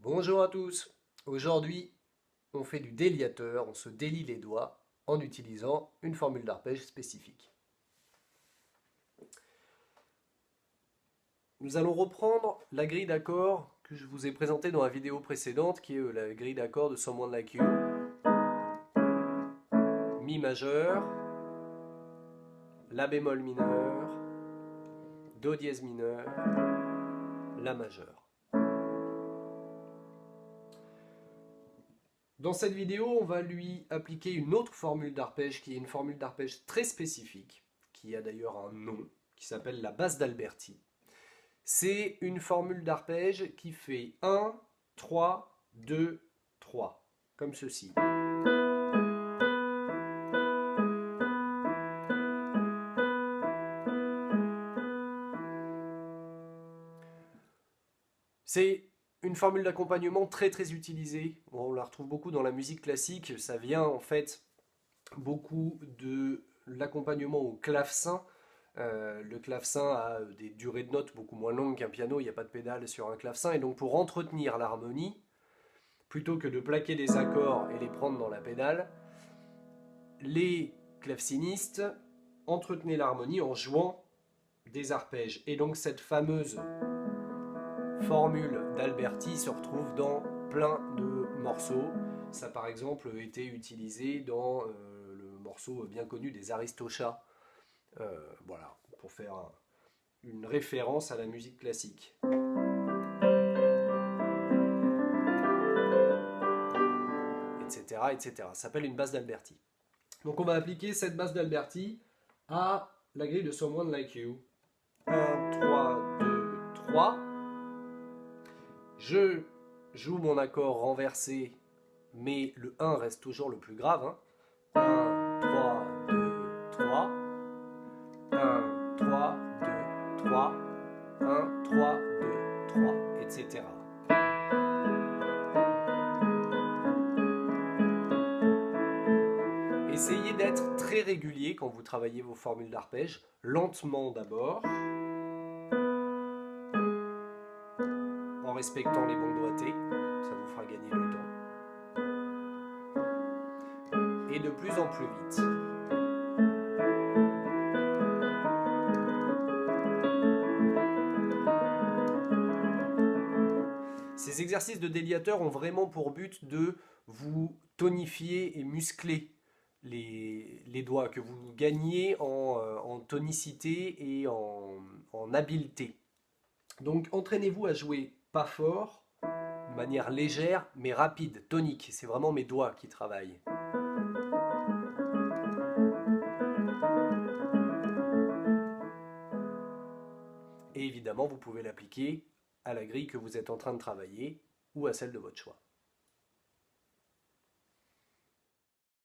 Bonjour à tous. Aujourd'hui, on fait du déliateur, on se délie les doigts en utilisant une formule d'arpège spécifique. Nous allons reprendre la grille d'accords que je vous ai présentée dans la vidéo précédente, qui est la grille d'accords de Someone Like You. Mi majeur, La bémol mineur, Do dièse mineur, La majeur. Dans cette vidéo, on va lui appliquer une autre formule d'arpège qui est une formule d'arpège très spécifique, qui a d'ailleurs un nom, qui s'appelle la basse d'Alberti. C'est une formule d'arpège qui fait 1, 3, 2, 3, comme ceci. C'est une formule d'accompagnement très utilisée. On la retrouve beaucoup dans la musique classique. Ça vient en fait beaucoup de l'accompagnement au clavecin. Le clavecin a des durées de notes beaucoup moins longues qu'un piano, il n'y a pas de pédale sur un clavecin, et donc pour entretenir l'harmonie, plutôt que de plaquer des accords et les prendre dans la pédale, les clavecinistes entretenaient l'harmonie en jouant des arpèges. Et donc cette fameuse formule d'Alberti se retrouve dans plein de morceaux. Ça par exemple été utilisé dans le morceau bien connu des Aristochats. Voilà, pour faire une référence à la musique classique. Etc. etc. Ça s'appelle une basse d'Alberti. Donc on va appliquer cette basse d'Alberti à la grille de Someone Like You. 1, 3, 2, 3. Je joue mon accord renversé, mais le 1 reste toujours le plus grave. 1, 3, 2, 3. 1, 3, 2, 3. 1, 3, 2, 3, etc. Essayez d'être très régulier quand vous travaillez vos formules d'arpège, lentement d'abord, en respectant les bons doigtés, ça vous fera gagner le temps, et de plus en plus vite. Ces exercices de déliateur ont vraiment pour but de vous tonifier et muscler les doigts, que vous gagnez en tonicité et en habileté. Donc entraînez-vous à jouer pas fort, de manière légère mais rapide, tonique. C'est vraiment mes doigts qui travaillent. Et évidemment, vous pouvez l'appliquer à la grille que vous êtes en train de travailler ou à celle de votre choix.